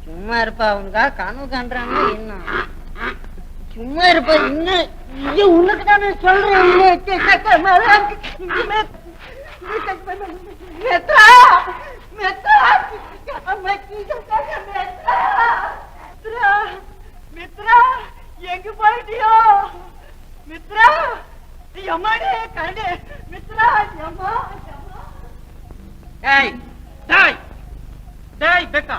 சும்மா இருப்பா உனக்கா கனவு காண்றாங்க என்ன சும்மா இருப்பா இன்னும் உனக்கு தானே சொல்றேன் எங்க போயிட்டியோ மித்ரா எம்மாடி கரடி மித்ரா எம்மா டேய் டேய் டேய் பெக்கா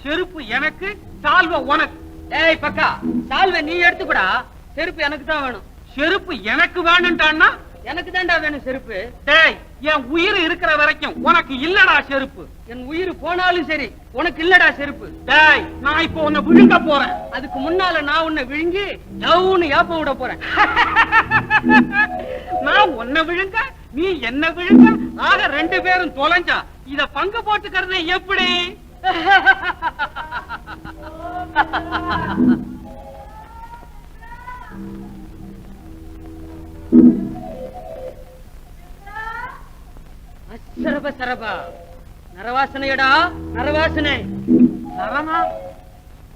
செருப்பு எனக்கு சால்வை உனக்கு. ஏய் பக்கா சால்வை நீ எடுத்துக்கூடா செருப்பு எனக்கு தான் வேணும். செருப்பு எனக்கு வேணும்டான்னா எனக்கு தான்டா வேணும் செருப்பு. டேய் என் உயிர் இருக்கிற வரைக்கும் உனக்கு இல்லடா செருப்பு. என் உயிர் போனாலும் சரி உனக்கு இல்லடா செருப்பு. டேய் நான் இப்ப உன்னை விழுங்க போறேன். அதுக்கு முன்னால நான் உன்னை விழுங்கி டவுன்னு ஏப்ப விட போறேன். நான் உன்னை விழுங்க நீ என்ன விழுங்க ஆக 2 பேரும் தொலைஞ்சா இத பங்கு போட்டுக்கிறது எப்படி? சரபா சரபா நரவாசனையடா நரவாசனை. நரனா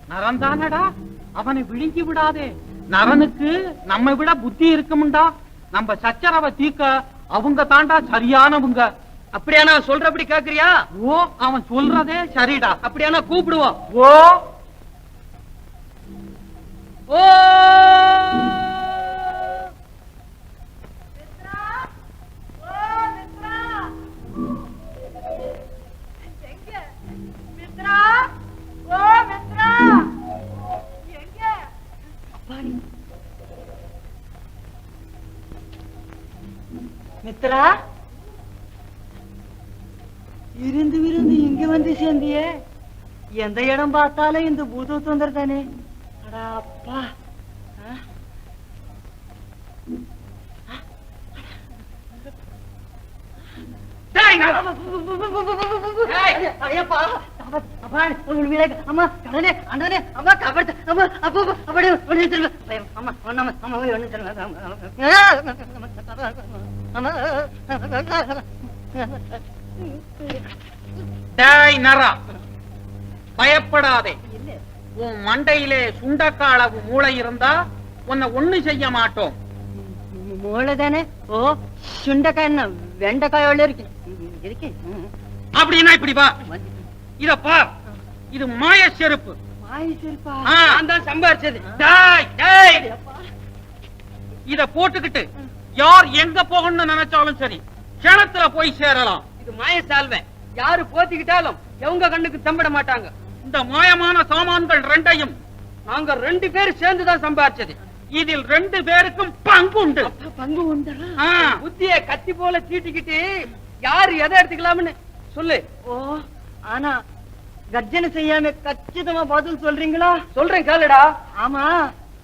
நரந்தானடா அவனை விழுங்கி விடாதே. நரனுக்கு நம்ம விட புத்தி இருக்கும்டா. நம்ம சச்சரவை தீக்க அவங்க தாண்டா சரியானவங்க. அப்படியானா சொல்றபடி கேக்குறியா? ஓ அவன் சொல்றதே சரிடா. அப்படியானா கூப்பிடுவோம். ஓ ஓ மித்ரா இருந்து விருந்து இங்க வந்து சேர்ந்தியே. எந்த இடம் பார்த்தாலும் இந்த பூத தொந்தர் தானே. அப்பா பயப்படாதே. உன் மண்டையிலே சுண்டக்காளவு மூளை இருந்தா உன்னை ஒண்ணு செய்ய மாட்டோம். மூளை தானே? ஓ சுண்டக்காய் என்ன வெண்டைக்காயோட இருக்கு. அப்படின்னா இப்படி வா. இத பார், இது மாய செருப்பு. மாய செருப்பா? நான் தான் சம்பாரிச்சது. இத போட்டுக்கிட்டு யார் எங்க போகணும்னு நினைச்சாலும் சரி கிணத்துல போய் சேரலாம். இது மாய சால்வை. யாரு போத்திக்கிட்டாலும் எவங்க கண்ணுக்கு தம்பிட மாட்டாங்க. இந்த மாயமான சாமான்கள் 2ஐயும் நாங்க 2 பேரும் சேர்ந்துதான் சம்பாரிச்சது. இதில் 2 பேருக்கும் பங்கு உண்டு. பங்கு உண்டு. புத்திய கத்தி போல சீட்டிக்கிட்டு யாரு எதை எடுத்துக்கலாம்னு சொல்லு. ஓ ஆனா கர்ஜனை செய்யாம கச்சிதமா பதில் சொல்றீங்களா? சொல்றேன் கேளுடா. ஆமா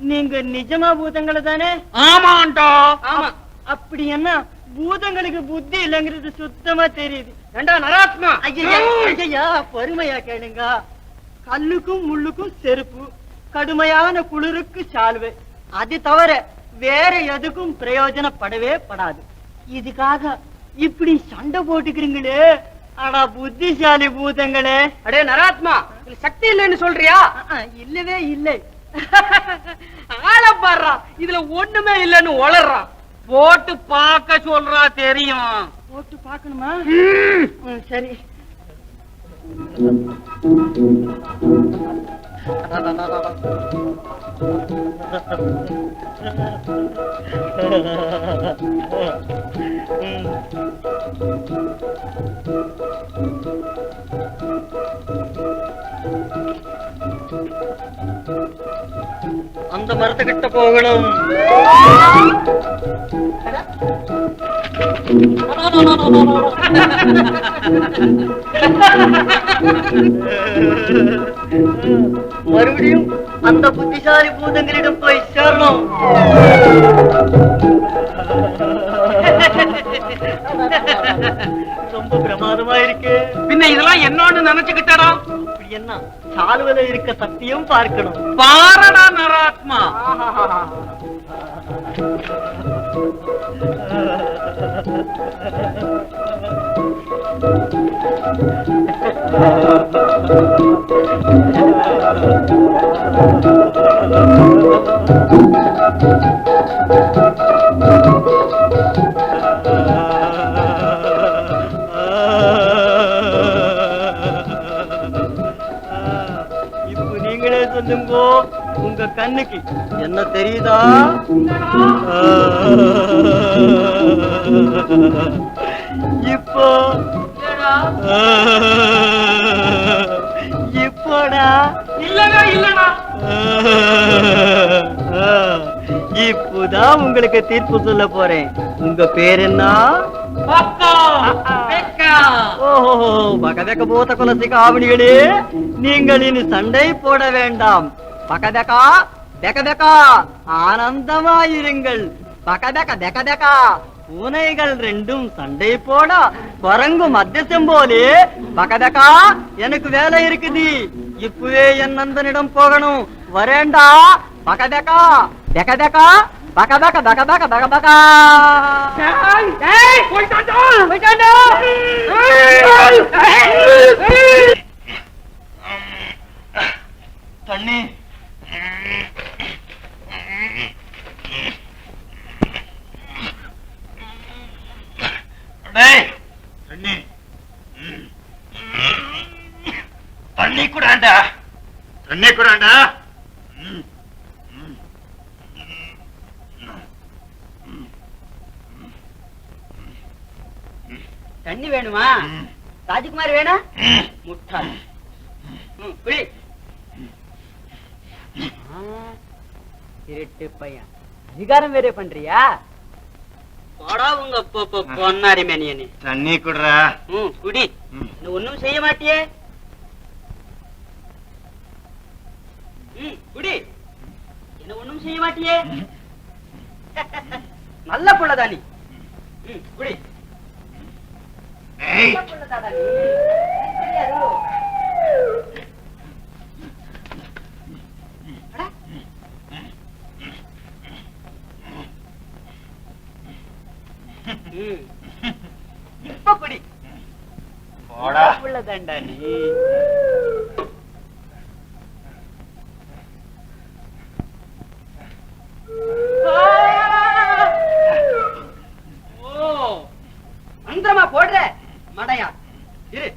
நீங்க நிஜமா பூதங்களை தானே? ஆமாண்டா. ஆமா. அப்படி என்ன பூதங்களுக்கு புத்தி இல்லைங்கிறது சுத்தமா தெரியுது. ரெண்டா நராத்மா. ஐயா பொறுமையா கேளுங்க. கல்லுக்கும் முள்ளுக்கும் செருப்பு, கடுமையான குளிருக்கு சால்வை, அது தவிர வேற எதுக்கும் பிரயோஜனப்படவே படாது. இதுக்காக இப்படி சண்டை போட்டுக்கிறீங்களே. ஆனா புத்திசாலி பூதங்களே. அடே நராத்மா சக்தி இல்லைன்னு சொல்றியா? இல்லவே இல்லை. ஆள பாடுறா, இதுல ஒண்ணுமே இல்லைன்னு வளர்றான். போட்டு பார்க்க சொல்றா தெரியும். போட்டு பார்க்கணுமா? சரி. அந்த மரத்துக்கிட்ட போகணும். மறுபடியும் அந்த புத்திசாலி பூதங்களிடம் போய் சேரணும். ரொம்ப பிரமாதமா இருக்கு. பின்ன இதெல்லாம் என்னன்னு நினைச்சுக்கிட்டா? அப்படி என்ன சால்வல இருக்க சத்தியம் பார்க்கணும். பாரடா நராத்மா. இப்போ நீங்களே சொல்லுங்க, உங்க கண்ணுக்கு என்ன தெரியுதா? இப்போ இப்போடா இல்லடா இல்லடா. இப்போதான் உங்களுக்கு தீர்ப்பு சொல்ல போறேன். உங்க பேர் என்ன? ஓஹோ, பக்கதக்க போத்த கொலசி காவடிகளே, நீங்கள் இனி சண்டை போட வேண்டாம். பக்கதக்கா தெக்கதக்கா ஆனந்தமாயிருங்கள். பக்கதக்க தெக்கதக்கா பூனைகள் ரெண்டும் சண்டை போட குரங்கு மத்தியசம் போலே. பக்கதக்கா எனக்கு வேலை இருக்குது, இப்பவே என் நண்பனிடம் போகணும். வரேண்டா. பக்கதக்கா தெக்கதக்கா பக்கதக்க பக்கதக்க பக்கதக்கா. தண்ணி தண்ணி தண்ணி கூடாண்டா, தண்ணி கூடாண்டா. தண்ணி வேணுமா? ராஜகுமார் வேணா? முட்டாள். குடி. திருட்டு பையன், அதிகாரம் வேற பண்றியா? போடா உங்க பொன்னாரி மேனியனே. தண்ணி குடுறா. குடி. ஒண்ணும் செய்ய மாட்டியே. குடி. என்ன ஒண்ணும் செய்ய மாட்டியே. நல்ல புள்ளதானி. குடி. நல்ல புள்ளதானி. இப்ப குடி. போடா புள்ளதாண்டா நீ. மந்திரமா போடுற மடையா இரு.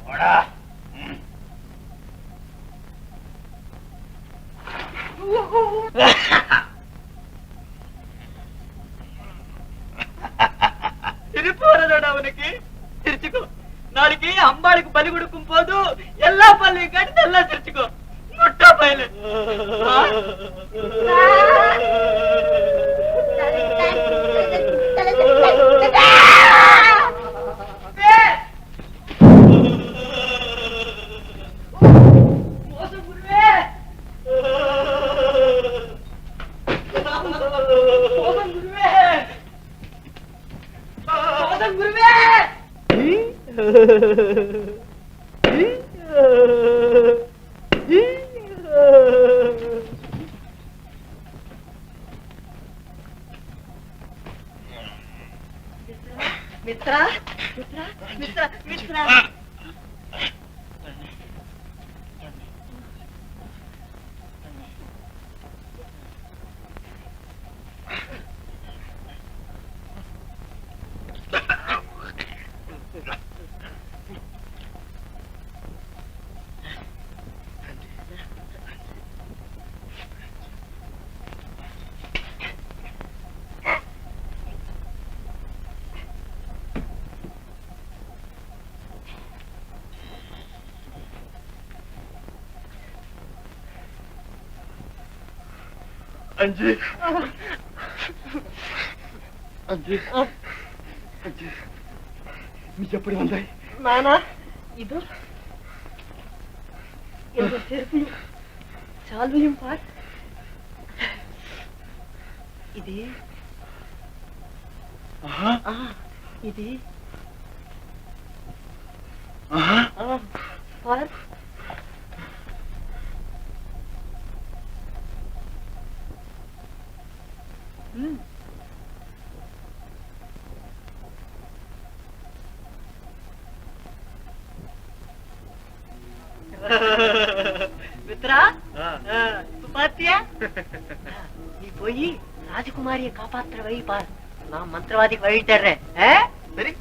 போடா. சிரிப்பு வரலோட அவனுக்கு. சிரிச்சுக்கோ. நாளைக்கு அம்பாளுக்கு பலி கொடுக்கும் போது எல்லா பள்ளியும் கட்டி நல்லா சிரிச்சுக்கோ. முட்டா பயில. மித்ரா மித்ரா மித்ரா மித்ரா. அஞ்சு அஞ்சு அஞ்சு, நீ எப்படி வந்தாய்? நானா? இது இந்த செருப்பையும் சால்வையும் பார். இது இது பார். மித்ரா இப்ப பாத்தியா நீ போய் ராஜகுமாரிய காப்பாத்துற வழி பார், நான் மந்திரவாதிக்கு வழி தர்றேன். சரி.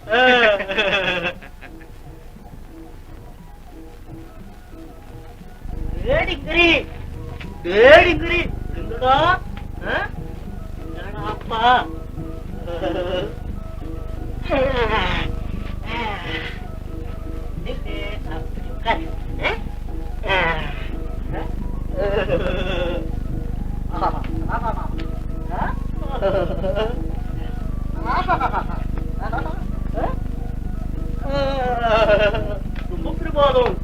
டேடிங்கிரி டேடிங்கிரி எங்கடா? என்னடா அப்பா? அப்படி உட்காரு. ரொம்ப பிரமாதம்.